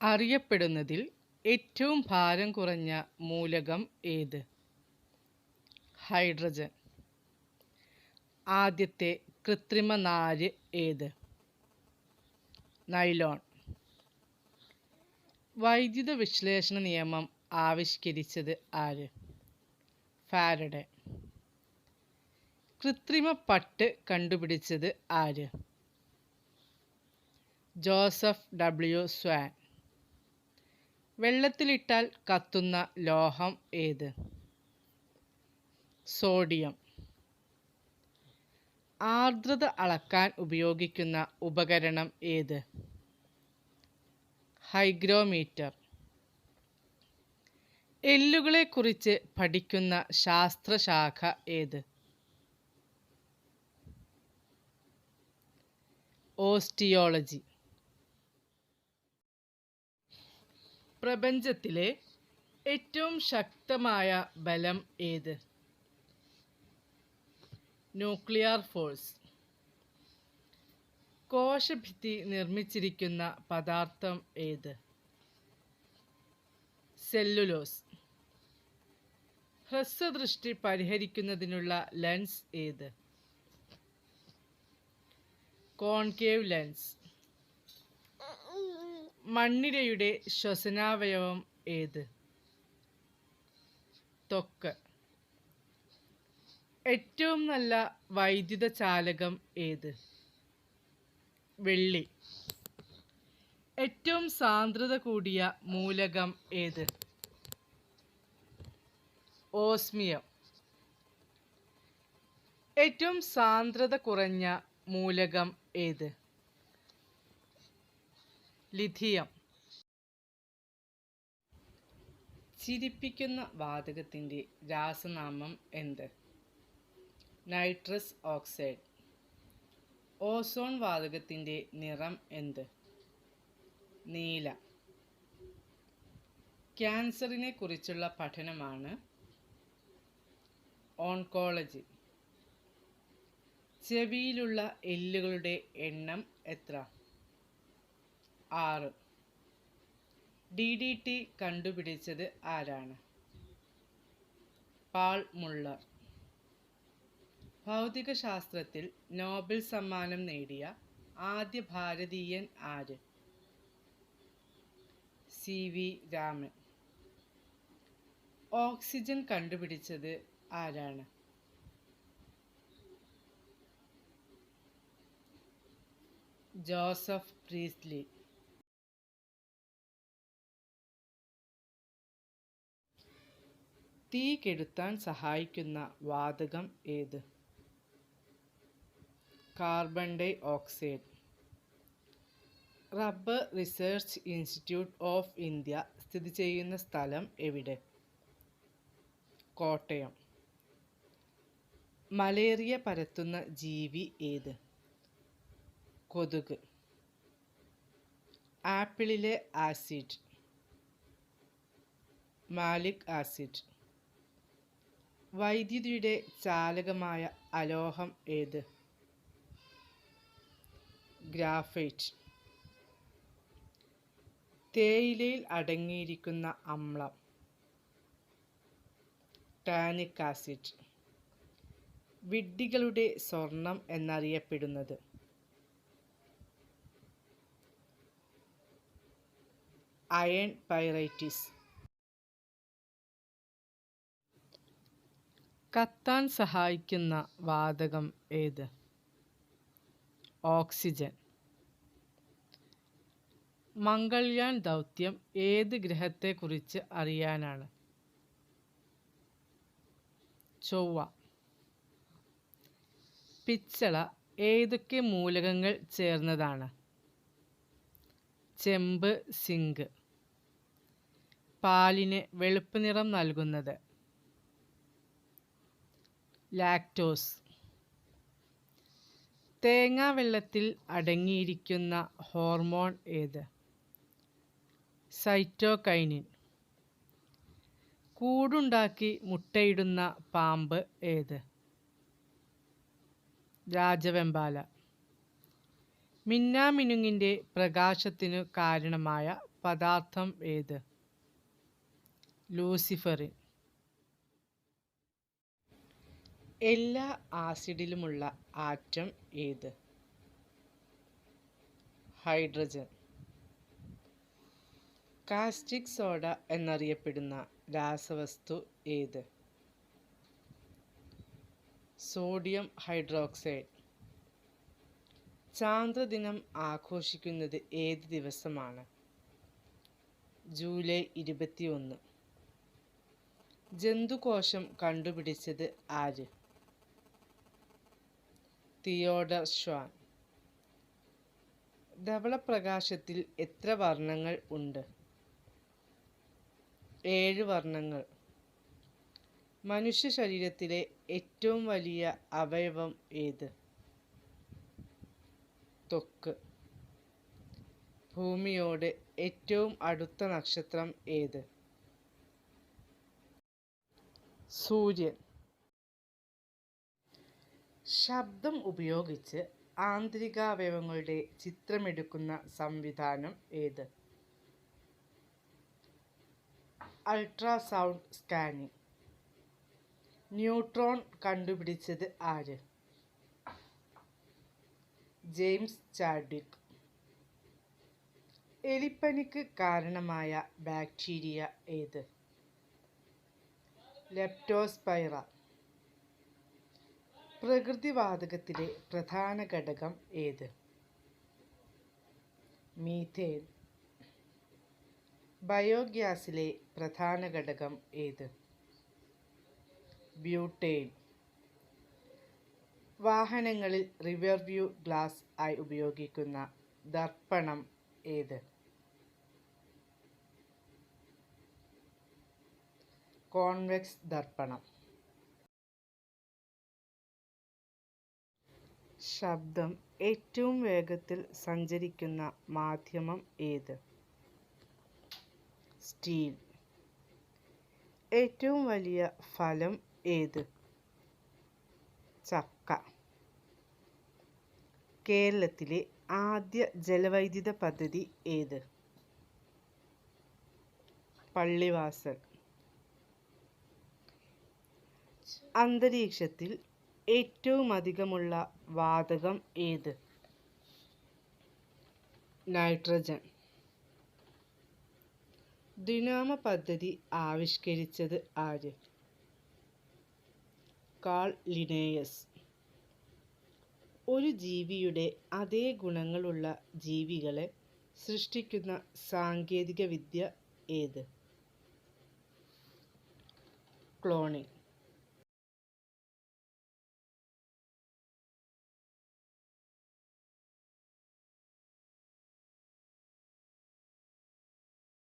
അറിയപ്പെടുന്നതിൽ ഏറ്റവും ഭാരം കുറഞ്ഞ മൂലകം ഏത്? ഹൈഡ്രജൻ. ആദ്യത്തെ കൃത്രിമ നാര് ഏത്? നൈലോൺ. വൈദ്യുത വിശ്ലേഷണ നിയമം ആവിഷ്കരിച്ചത് ആര്? ഫാരഡെ. കൃത്രിമ പട്ട് കണ്ടുപിടിച്ചത് ആര്? Joseph W swan. വെള്ളത്തിലിട്ടാൽ കത്തുന്ന ലോഹം ഏത്? സോഡിയം. ആർദ്രത അളക്കാൻ ഉപയോഗിക്കുന്ന ഉപകരണം ഏത്? ഹൈഗ്രോമീറ്റർ. എല്ലുകളെക്കുറിച്ച് പഠിക്കുന്ന ശാസ്ത്രശാഖ ഏത്? ഓസ്റ്റിയോളജി. പ്രപഞ്ചത്തിലെ ഏറ്റവും ശക്തമായ ബലം ഏത്? Nuclear force. കോശഭിത്തി നിർമ്മിച്ചിരിക്കുന്ന പദാർത്ഥം ഏത്? സെല്ലുലോസ്. ഹ്രസ്വദൃഷ്ടി പരിഹരിക്കുന്നതിനുള്ള ലെൻസ് ഏത്? Concave lens. മണ്ണിരയുടെ ശ്വസനാവയവം ഏത്? ത്വക്ക്. ഏറ്റവും നല്ല വൈദ്യുത ചാലകം ഏത്? വെള്ളി. ഏറ്റവും സാന്ദ്രത കൂടിയ മൂലകം ഏത്? ഓസ്മിയം. ഏറ്റവും സാന്ദ്രത കുറഞ്ഞ മൂലകം ഏത്? ലിഥിയം. ചിരിപ്പിക്കുന്ന വാതകത്തിൻ്റെ രാസനാമം എന്ത്? Nitrous oxide. ഓസോൺ വാതകത്തിൻ്റെ നിറം എന്ത്? നീല. ക്യാൻസറിനെ കുറിച്ചുള്ള പഠനമാണ് ഓൺകോളജി. ചെവിയിലുള്ള എല്ലുകളുടെ എണ്ണം എത്ര? 6. DDT കണ്ടുപിടിച്ചത് ആരാണ്? പാൾ മുള്ളർ. ഭൗതികശാസ്ത്രത്തിൽ നോബൽ സമ്മാനം നേടിയ ആദ്യ ഭാരതീയൻ ആര്? CV രാമൻ. ഓക്സിജൻ കണ്ടുപിടിച്ചത് ആരാണ്? Joseph Priestley. തീ കെടുത്താൻ സഹായിക്കുന്ന വാതകം ഏത്? Carbon dioxide. Rubber research institute of India സ്ഥിതി ചെയ്യുന്ന സ്ഥലം എവിടെ? കോട്ടയം. മലേറിയ പരത്തുന്ന ജീവി ഏത്? കൊതുക്. ആപ്പിളിലെ ആസിഡ്? Malic acid. വൈദ്യുതിയുടെ ചാലകമായ അലോഹം ഏത്? ഗ്രാഫൈറ്റ്. തേയിലയിൽ അടങ്ങിയിരിക്കുന്ന അമ്ലം? Tannic acid. വിഡ്ഢികളുടെ സ്വർണം എന്നറിയപ്പെടുന്നത്? Iron pyrites. കത്താൻ സഹായിക്കുന്ന വാതകം ഏത്? ഓക്സിജൻ. മംഗൾയാൻ ദൗത്യം ഏത് ഗ്രഹത്തെക്കുറിച്ച് അറിയാനാണ്? ചൊവ്വ. പിച്ചള ഏതൊക്കെ മൂലകങ്ങൾ ചേർന്നതാണ്? ചെമ്പ്, സിങ്ക്. പാലിന് വെളുപ്പ് നിറം നൽകുന്നത്? ലാക്ടോസ്. തേങ്ങാവെള്ളത്തിൽ അടങ്ങിയിരിക്കുന്ന ഹോർമോൺ ഏത്? സൈറ്റോകൈനിൻ. കൂടുണ്ടാക്കി മുട്ടയിടുന്ന പാമ്പ് ഏത്? രാജവെമ്പാല. മിന്നാമിനുങ്ങിൻ്റെ പ്രകാശത്തിനു കാരണമായ പദാർത്ഥം ഏത്? ലൂസിഫറിൻ. എല്ലാ ആസിഡിലുമുള്ള ആറ്റം ഏത്? ഹൈഡ്രജൻ. കാസ്റ്റിക് സോഡ എന്നറിയപ്പെടുന്ന രാസവസ്തു ഏത്? Sodium hydroxide. ചാന്ദ്രദിനം ആഘോഷിക്കുന്നത് ഏത് ദിവസമാണ്? ജൂലൈ 21. ജന്തുകോശം കണ്ടുപിടിച്ചത് ആര്? Theodore Schwann. ധവളപ്രകാശത്തിൽ എത്ര വർണ്ണങ്ങൾ ഉണ്ട്? 7 വർണ്ണങ്ങൾ. മനുഷ്യ ശരീരത്തിലെ ഏറ്റവും വലിയ അവയവം ഏത്? ത്വക്ക്. ഭൂമിയോട് ഏറ്റവും അടുത്ത നക്ഷത്രം ഏത്? സൂര്യൻ. ശബ്ദം ഉപയോഗിച്ച് ആന്തരികാവയവങ്ങളുടെ ചിത്രമെടുക്കുന്ന സംവിധാനം ഏത്? Ultrasound scanning. ന്യൂട്രോൺ കണ്ടുപിടിച്ചത് ആര്? James Chadwick. എലിപ്പനിക്ക് കാരണമായ ബാക്ടീരിയ ഏത്? ലെപ്റ്റോസ്പൈറ. പ്രകൃതിവാതകത്തിലെ പ്രധാന ഘടകം ഏത്? മീഥേൻ. ബയോഗ്യാസിലെ പ്രധാന ഘടകം ഏത്? ബ്യൂട്ടേൻ. വാഹനങ്ങളിൽ റിയർ വ്യൂ ഗ്ലാസ് ആയി ഉപയോഗിക്കുന്ന ദർപ്പണം ഏത്? കോൺവെക്സ് ദർപ്പണം. ശബ്ദം ഏറ്റവും വേഗത്തിൽ സഞ്ചരിക്കുന്ന മാധ്യമം ഏത്? സ്റ്റീൽ. ഏറ്റവും വലിയ ഫലം ഏത്? ചക്ക. കേരളത്തിലെ ആദ്യ ജലവൈദ്യുത പദ്ധതി ഏത്? പള്ളിവാസൽ. അന്തരീക്ഷത്തിൽ ഏറ്റവും അധികമുള്ള വാതകം ഏത്? നൈട്രജൻ. ദ്വിനാമ പദ്ധതി ആവിഷ്കരിച്ചത് ആര്? Carl Linnaeus. ഒരു ജീവിയുടെ അതേ ഗുണങ്ങളുള്ള ജീവികളെ സൃഷ്ടിക്കുന്ന സാങ്കേതിക വിദ്യ ഏത്? ക്ലോണിംഗ്.